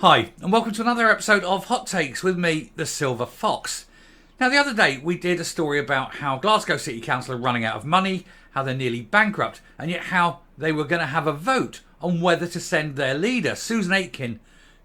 Hi, and welcome to another episode of Hot Takes with me, the Silver Fox. Now, the other day we did a story about how Glasgow City Council are running out of money, how they're nearly bankrupt, and yet how they were going to have a vote on whether to send their leader, Susan Aitkin,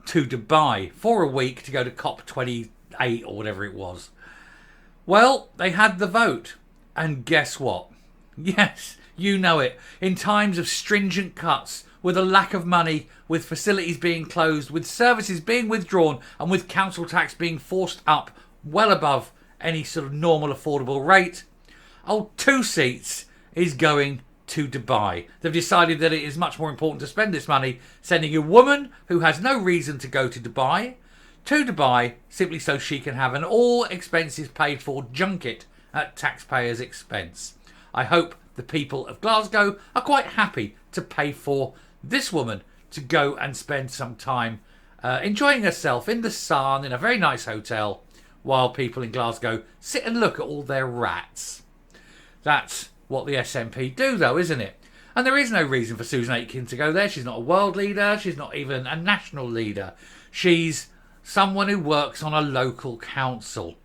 to Dubai for a week to go to COP28 or whatever it was. Well, they had the vote, and guess what? Yes, you know it. In times of stringent cuts, with a lack of money, with facilities being closed, with services being withdrawn, and with council tax being forced up well above any sort of normal affordable rate, 2 seats is going to Dubai. They've decided that it is much more important to spend this money sending a woman who has no reason to go to Dubai simply so she can have an all expenses paid for junket at taxpayers' expense. I hope the people of Glasgow are quite happy to pay for this woman to go and spend some time enjoying herself in the sun in a very nice hotel while people in Glasgow sit and look at all their rats. That's what the SNP do though, isn't it? And there is no reason for Susan Aitkin to go there. She's not a world leader. She's not even a national leader. She's someone who works on a local council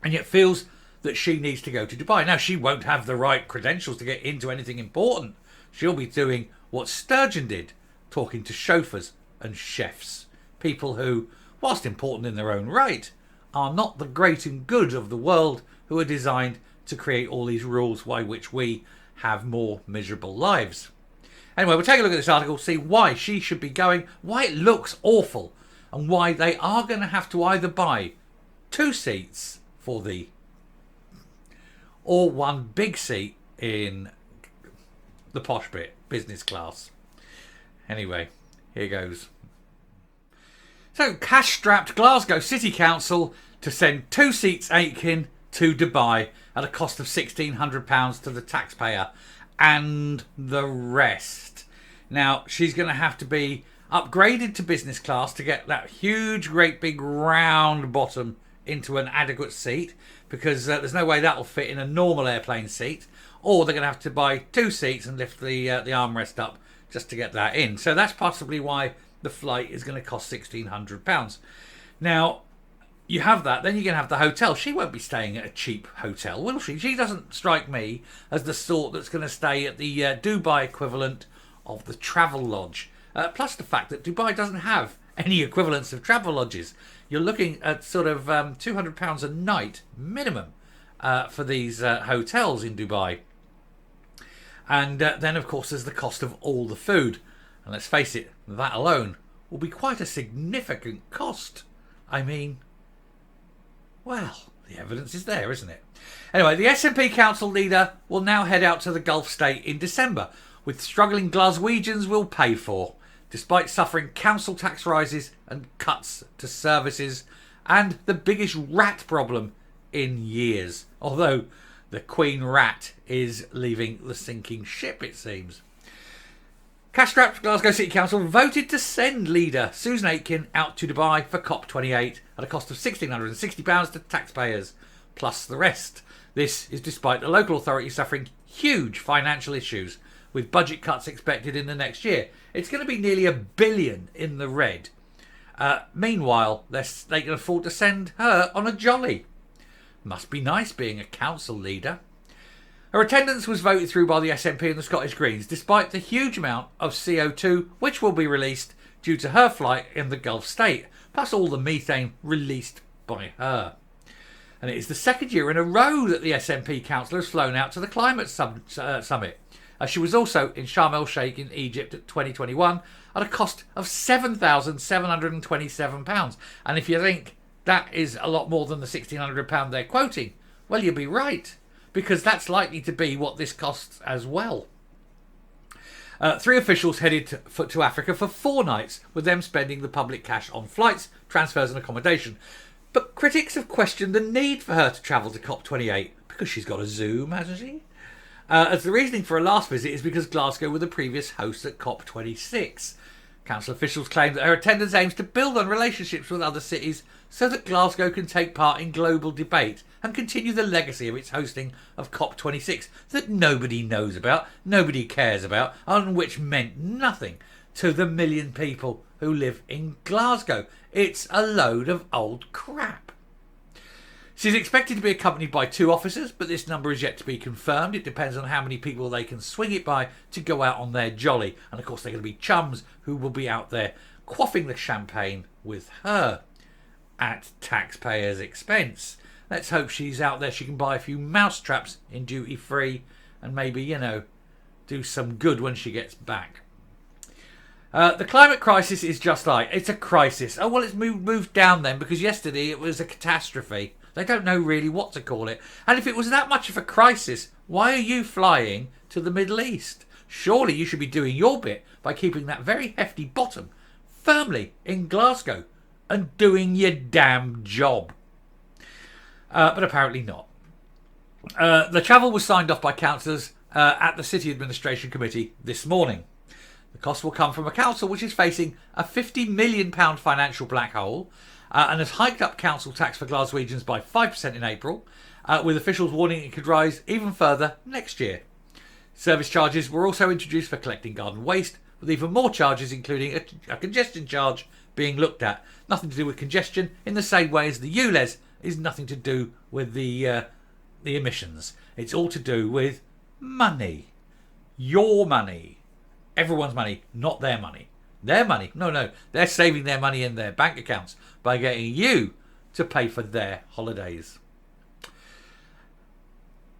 and yet feels that she needs to go to Dubai. Now, she won't have the right credentials to get into anything important. She'll be doing what Sturgeon did, talking to chauffeurs and chefs, people who, whilst important in their own right, are not the great and good of the world, who are designed to create all these rules by which we have more miserable lives. Anyway, we'll take a look at this article, see why she should be going, why it looks awful, and why they are going to have to either buy 2 seats for or 1 big seat in the posh bit, business class. Anyway, here goes. So, cash-strapped Glasgow City Council to send 2 seats Aitkin to Dubai at a cost of £1,600 to the taxpayer and the rest. Now, she's going to have to be upgraded to business class to get that huge, great big round bottom into an adequate seat, because there's no way that'll fit in a normal airplane seat, or they're going to have to buy 2 seats and lift the armrest up just to get that in. So that's possibly why the flight is going to cost £1,600. Now, you have that, then you're going to have the hotel. She won't be staying at a cheap hotel, will she? She doesn't strike me as the sort that's going to stay at the Dubai equivalent of the Travel Lodge. Plus the fact that Dubai doesn't have any equivalents of travel lodges. You're looking at sort of £200 a night minimum for these hotels in Dubai. And then, of course, there's the cost of all the food. And let's face it, that alone will be quite a significant cost. I mean, well, the evidence is there, isn't it? Anyway, the SNP Council Leader will now head out to the Gulf state in December, with struggling Glaswegians will pay for, despite suffering council tax rises and cuts to services and the biggest rat problem in years. Although the Queen Rat is leaving the sinking ship, it seems. Cash-strapped Glasgow City Council voted to send leader Susan Aitkin out to Dubai for COP28 at a cost of £1,660 to taxpayers, plus the rest. This is despite the local authority suffering huge financial issues, with budget cuts expected in the next year. It's going to be nearly £1 billion in the red. Meanwhile, they can afford to send her on a jolly. Must be nice being a council leader. Her attendance was voted through by the SNP and the Scottish Greens, despite the huge amount of CO2 which will be released due to her flight in the Gulf state, plus all the methane released by her. And it is the second year in a row that the SNP councillor has flown out to the climate summit. She was also in Sharm el-Sheikh in Egypt at 2021 at a cost of £7,727. And if you think that is a lot more than the £1,600 they're quoting, well, you'll be right, because that's likely to be what this costs as well. 3 officials headed to Africa for 4 nights, with them spending the public cash on flights, transfers and accommodation. But critics have questioned the need for her to travel to COP28, because she's got a Zoom, hasn't she? As the reasoning for her last visit is because Glasgow were the previous hosts at COP26. Council officials claim that her attendance aims to build on relationships with other cities so that Glasgow can take part in global debate and continue the legacy of its hosting of COP26 that nobody knows about, nobody cares about, and which meant nothing to the million people who live in Glasgow. It's a load of old crap. She's expected to be accompanied by 2 officers, but this number is yet to be confirmed. It depends on how many people they can swing it by to go out on their jolly. And of course, they're going to be chums who will be out there quaffing the champagne with her at taxpayers' expense. Let's hope she's out there. She can buy a few mousetraps in duty free and maybe, do some good when she gets back. The climate crisis is just like, it's a crisis. Oh, well, it's moved down then because yesterday it was a catastrophe. They don't know really what to call it. And if it was that much of a crisis, why are you flying to the Middle East? Surely you should be doing your bit by keeping that very hefty bottom firmly in Glasgow and doing your damn job. But apparently not. The travel was signed off by councillors at the City Administration Committee this morning. The cost will come from a council which is facing a £50 million financial black hole and has hiked up council tax for Glaswegians by 5% in April, with officials warning it could rise even further next year. Service charges were also introduced for collecting garden waste, with even more charges, including a congestion charge, being looked at. Nothing to do with congestion, in the same way as the ULEZ is nothing to do with the emissions. It's all to do with money. Your money. Everyone's money, not their money. Their money. No. They're saving their money in their bank accounts by getting you to pay for their holidays.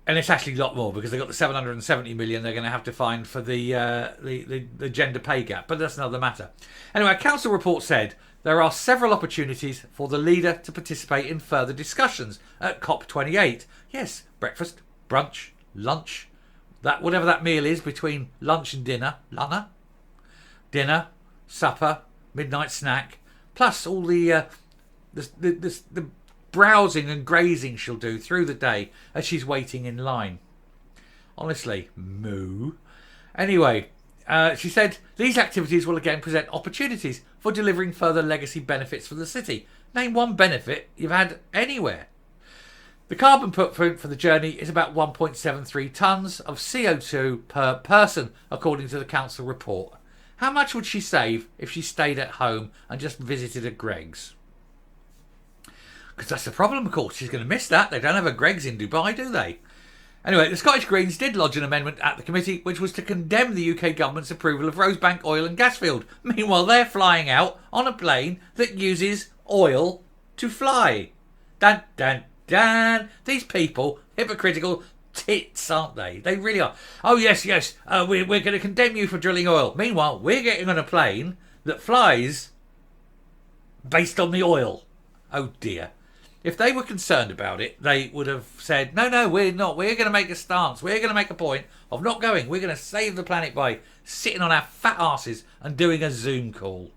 And it's actually a lot more because they've got the 770 million they're going to have to find for the gender pay gap. But that's another matter. Anyway, a council report said there are several opportunities for the leader to participate in further discussions at COP28. Yes, breakfast, brunch, lunch, that whatever that meal is between lunch and dinner, dinner, supper, midnight snack, plus all the browsing and grazing she'll do through the day as she's waiting in line. Honestly, moo. Anyway, she said these activities will again present opportunities for delivering further legacy benefits for the city. Name one benefit you've had anywhere. The carbon footprint for the journey is about 1.73 tonnes of CO2 per person, according to the council report. How much would she save if she stayed at home and just visited a Greggs? Because that's the problem, of course. She's going to miss that. They don't have a Greggs in Dubai, do they? Anyway, the Scottish Greens did lodge an amendment at the committee which was to condemn the UK government's approval of Rosebank oil and gas field. Meanwhile, they're flying out on a plane that uses oil to fly. Dun, dun, dun. These people, hypocritical tits, aren't they? They really are. Oh, yes, we're going to condemn you for drilling oil. Meanwhile, we're getting on a plane that flies based on the oil. Oh, dear. If they were concerned about it, they would have said, no, we're not. We're going to make a stance. We're going to make a point of not going. We're going to save the planet by sitting on our fat arses and doing a Zoom call.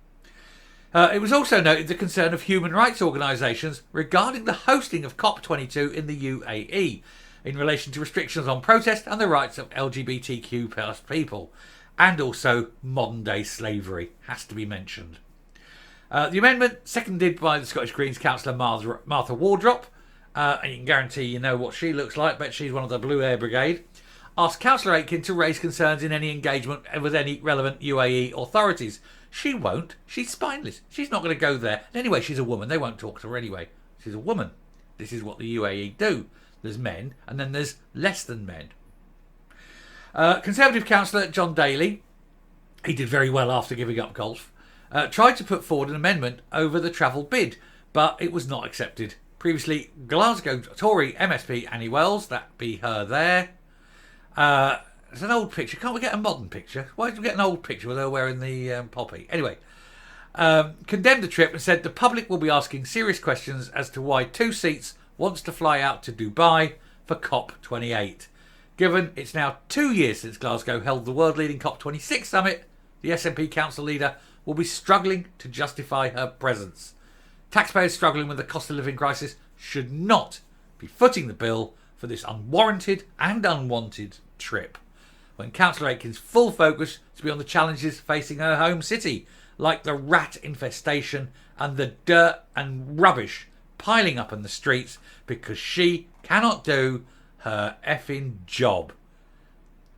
It was also noted the concern of human rights organisations regarding the hosting of COP22 in the UAE in relation to restrictions on protest and the rights of LGBTQ plus people, and also modern-day slavery has to be mentioned. The amendment, seconded by the Scottish Greens councillor Martha Wardrop, and you can guarantee you know what she looks like, bet she's one of the Blue Air Brigade, asked Councillor Aitkin to raise concerns in any engagement with any relevant UAE authorities. She won't. She's spineless. She's not going to go there. And anyway, she's a woman. They won't talk to her anyway. She's a woman. This is what the UAE do. There's men, and then there's less than men. Conservative councillor John Daly, he did very well after giving up golf, tried to put forward an amendment over the travel bid, but it was not accepted. Previously, Glasgow Tory MSP Annie Wells, that be her there. It's an old picture. Can't we get a modern picture? Why did we get an old picture with her wearing the poppy? Anyway, condemned the trip and said the public will be asking serious questions as to why 2 seats wants to fly out to Dubai for COP28. Given it's now 2 years since Glasgow held the world-leading COP26 summit, the SNP Council Leader will be struggling to justify her presence. Taxpayers struggling with the cost of living crisis should not be footing the bill for this unwarranted and unwanted trip, when Councillor Aitkin's full focus to be on the challenges facing her home city, like the rat infestation and the dirt and rubbish piling up in the streets because she cannot do her effing job.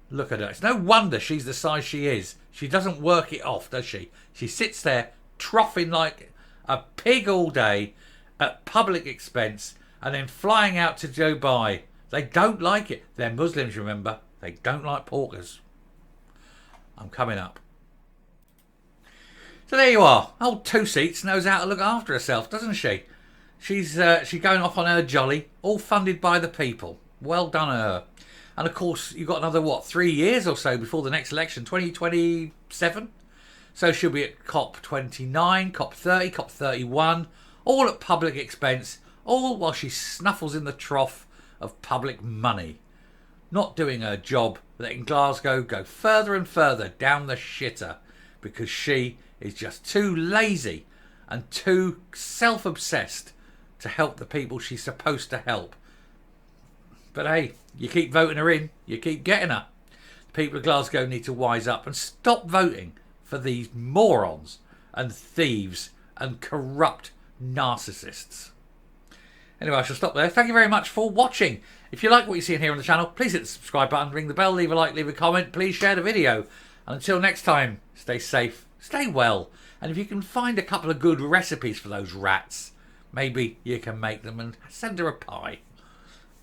Look at her. It's no wonder she's the size she is. She doesn't work it off, does she? She sits there troughing like a pig all day at public expense and then flying out to Dubai. They don't like it. They're Muslims, remember. They don't like porkers. I'm coming up. So there you are. Old Two Seats knows how to look after herself, doesn't she? She's going off on her jolly, all funded by the people. Well done her. And of course, you've got another, 3 years or so before the next election, 2027? So she'll be at COP29, COP30, COP31, all at public expense, all while she snuffles in the trough of public money. Not doing her job, letting Glasgow go further and further down the shitter because she is just too lazy and too self-obsessed to help the people she's supposed to help. But hey, you keep voting her in, you keep getting her. The people of Glasgow need to wise up and stop voting for these morons and thieves and corrupt narcissists. Anyway, I shall stop there. Thank you very much for watching. If you like what you're seeing here on the channel, please hit the subscribe button, ring the bell, leave a like, leave a comment. Please share the video. And until next time, stay safe, stay well. And if you can find a couple of good recipes for those rats, maybe you can make them and send her a pie.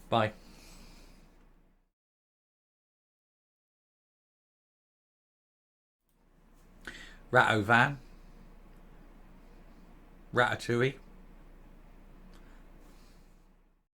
Bye. Ratto van. Ratatouille.